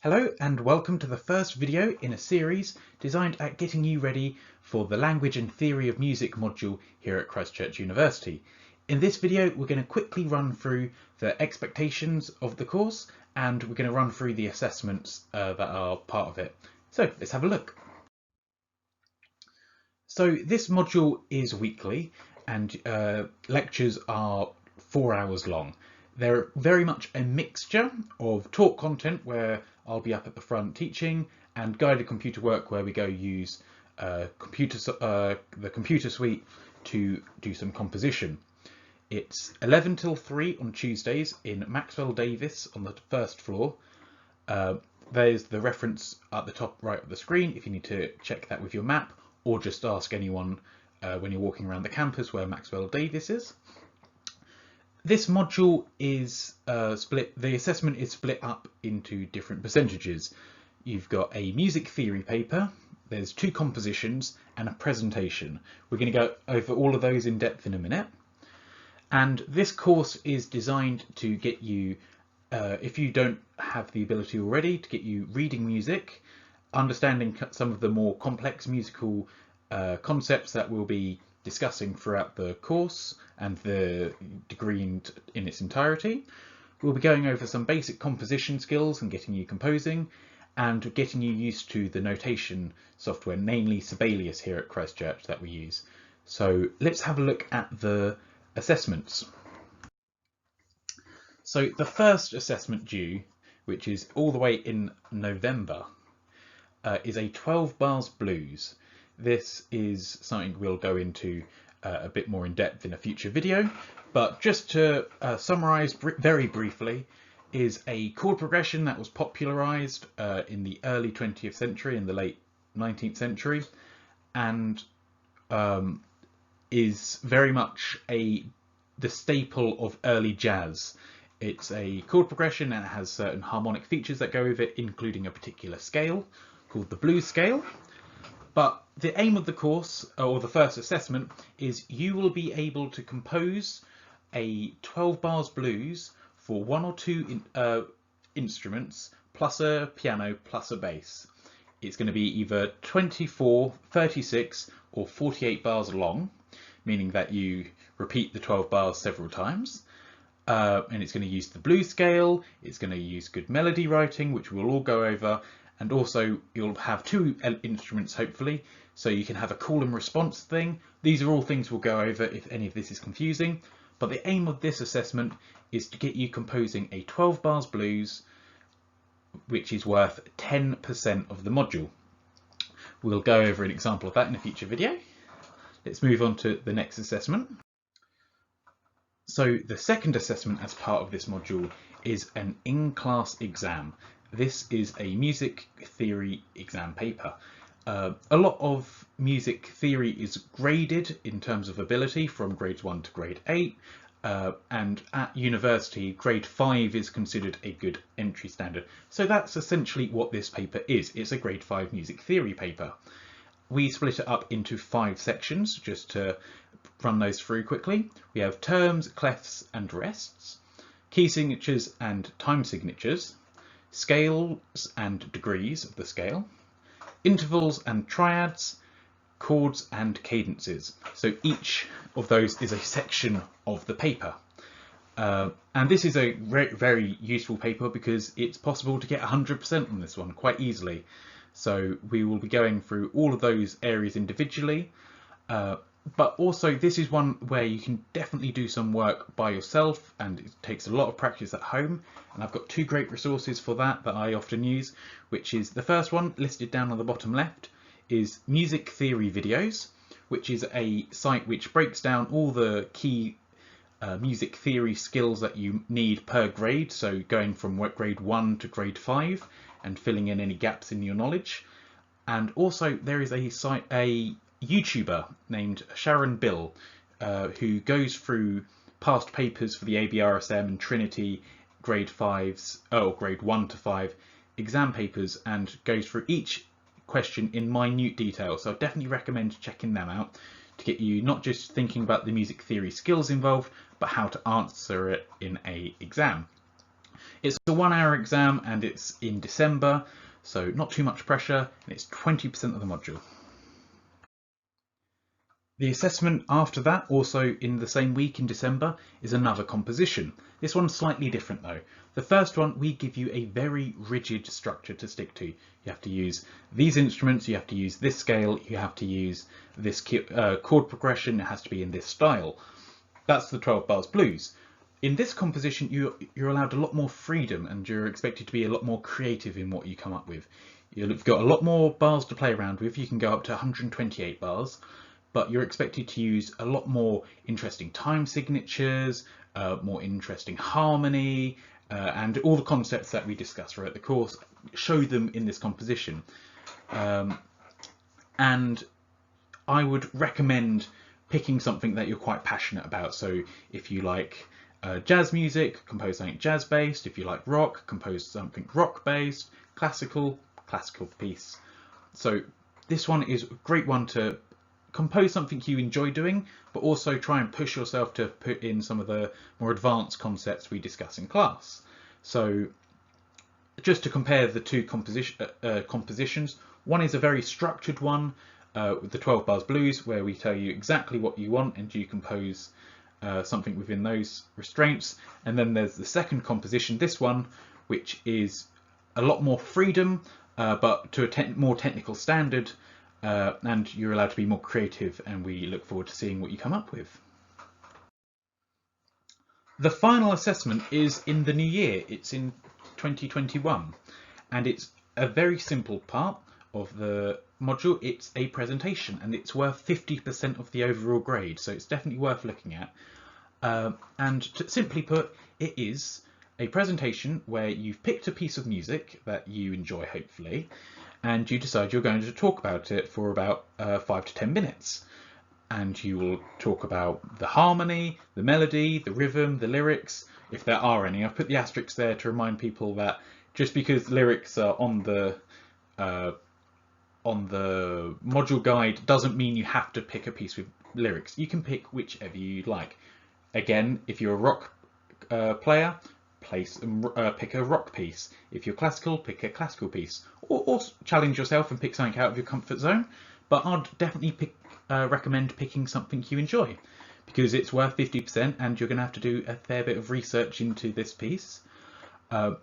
Hello and welcome to the first video in a series designed at getting you ready for the Language and Theory of Music module here at Christ Church University. In this video we're going to quickly run through the expectations of the course and we're going to run through the assessments that are part of it. So let's have a look. So this module is weekly and lectures are 4 hours long. They're very much a mixture of talk content where I'll be up at the front teaching and guided computer work where we go use the computer suite to do some composition. It's 11 till 3 on Tuesdays in Maxwell Davis on the first floor. There's the reference at the top right of the screen if you need to check that with your map, or just ask anyone when you're walking around the campus where Maxwell Davis is. This module is the assessment is split up into different percentages. You've got a music theory paper, there's 2 compositions and a presentation. We're going to go over all of those in depth in a minute. And this course is designed to get you, if you don't have the ability already, to get you reading music, understanding some of the more complex musical concepts that we'll be discussing throughout the course and the degree in its entirety. We'll be going over some basic composition skills and getting you composing and getting you used to the notation software, namely Sibelius here at Christ Church that we use. So let's have a look at the assessments. So the first assessment due, which is all the way in November, is a 12 bars blues. This is something we'll go into a bit more in depth in a future video, but just to summarize very briefly, is a chord progression that was popularized in the early 20th century and the late 19th century, and is very much the staple of early jazz. It's a chord progression and it has certain harmonic features that go with it, including a particular scale called the blues scale. But the aim of the course, or the first assessment, is you will be able to compose a 12 bars blues for 1 or 2 instruments, plus a piano, plus a bass. It's going to be either 24, 36 or 48 bars long, meaning that you repeat the 12 bars several times. And it's going to use the blues scale, it's going to use good melody writing, which we'll all go over. And also you'll have 2 instruments hopefully, so you can have a call and response thing. These are all things we'll go over if any of this is confusing, but the aim of this assessment is to get you composing a 12 bars blues, which is worth 10% of the module. We'll go over an example of that in a future video. Let's move on to the next assessment. So the second assessment as part of this module is an in-class exam. This is a music theory exam paper. A lot of music theory is graded in terms of ability from grades 1 to grade 8, and at university grade 5 is considered a good entry standard. So that's essentially what this paper is. It's a grade 5 music theory paper. We split it up into 5 sections just to run those through quickly. We have terms, clefs and rests, key signatures and time signatures, scales and degrees of the scale, intervals and triads, chords and cadences. So each of those is a section of the paper. And this is a very useful paper because it's possible to get 100% on this one quite easily. So we will be going through all of those areas individually. But also this is one where you can definitely do some work by yourself and it takes a lot of practice at home, and I've got 2 great resources for that I often use, which is the first one listed down on the bottom left is Music Theory Videos, which is a site which breaks down all the key music theory skills that you need per grade, so going from grade 1 to grade 5 and filling in any gaps in your knowledge. And also there is a YouTuber named Sharon Bill who goes through past papers for the ABRSM and Trinity grade 5s, grade 1 to 5 exam papers and goes through each question in minute detail. So I definitely recommend checking them out to get you not just thinking about the music theory skills involved, but how to answer it in an exam. It's a 1 hour exam and it's in December, so not too much pressure, and it's 20% of the module. The assessment after that, also in the same week in December, is another composition. This one's slightly different though. The first one, we give you a very rigid structure to stick to. You have to use these instruments, you have to use this scale, you have to use this chord progression, it has to be in this style. That's the 12 bars blues. In this composition, you're allowed a lot more freedom and you're expected to be a lot more creative in what you come up with. You've got a lot more bars to play around with. You can go up to 128 bars. But you're expected to use a lot more interesting time signatures, more interesting harmony, and all the concepts that we discuss throughout the course, show them in this composition. And I would recommend picking something that you're quite passionate about. So if you like jazz music, compose something jazz based. If you like rock, compose something rock based. Classical piece. So this one is a great one to compose something you enjoy doing, but also try and push yourself to put in some of the more advanced concepts we discuss in class. So just to compare the two compositions, one is a very structured one with the 12 bars blues, where we tell you exactly what you want and you compose something within those restraints. And then there's the second composition, this one, which is a lot more freedom, but to a more technical standard. And you're allowed to be more creative, and we look forward to seeing what you come up with. The final assessment is in the new year. It's in 2021, and it's a very simple part of the module. It's a presentation, and it's worth 50% of the overall grade, so it's definitely worth looking at. And simply put, it is a presentation where you've picked a piece of music that you enjoy, hopefully, and you decide you're going to talk about it for about 5 to 10 minutes. And you will talk about the harmony, the melody, the rhythm, the lyrics, if there are any. I've put the asterisks there to remind people that just because lyrics are on the module guide doesn't mean you have to pick a piece with lyrics. You can pick whichever you like. Again, if you're a rock player, pick a rock piece. If you're classical, pick a classical piece, or challenge yourself and pick something out of your comfort zone. But I'd definitely recommend picking something you enjoy, because it's worth 50% and you're going to have to do a fair bit of research into this piece. But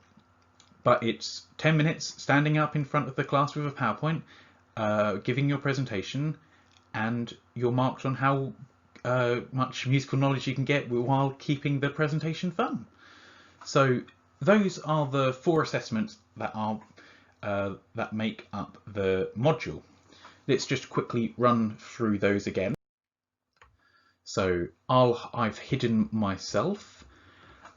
it's 10 minutes standing up in front of the class with a PowerPoint, giving your presentation, and you're marked on how much musical knowledge you can get while keeping the presentation fun. So those are the 4 assessments that make up the module. Let's just quickly run through those again. So I've hidden myself,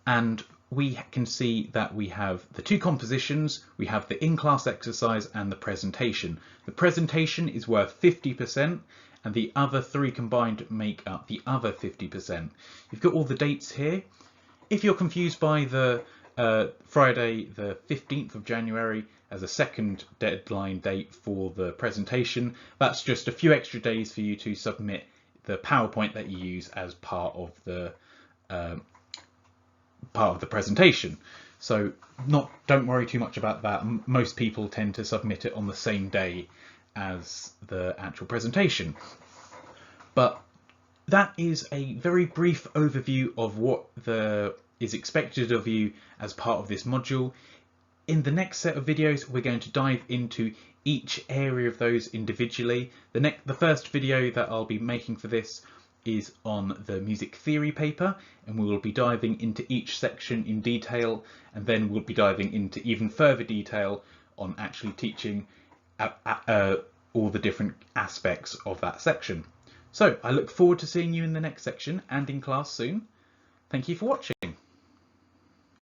and we can see that we have the 2 compositions, we have the in-class exercise and the presentation. The presentation is worth 50%, and the other 3 combined make up the other 50%. You've got all the dates here. If you're confused by the Friday the 15th of January as a second deadline date for the presentation, that's just a few extra days for you to submit the PowerPoint that you use as part of the presentation. So don't worry too much about that. Most people tend to submit it on the same day as the actual presentation. But that is a very brief overview of what is expected of you as part of this module. In the next set of videos, we're going to dive into each area of those individually. The first video that I'll be making for this is on the music theory paper, and we will be diving into each section in detail, and then we'll be diving into even further detail on actually teaching all the different aspects of that section. So I look forward to seeing you in the next section and in class soon. Thank you for watching.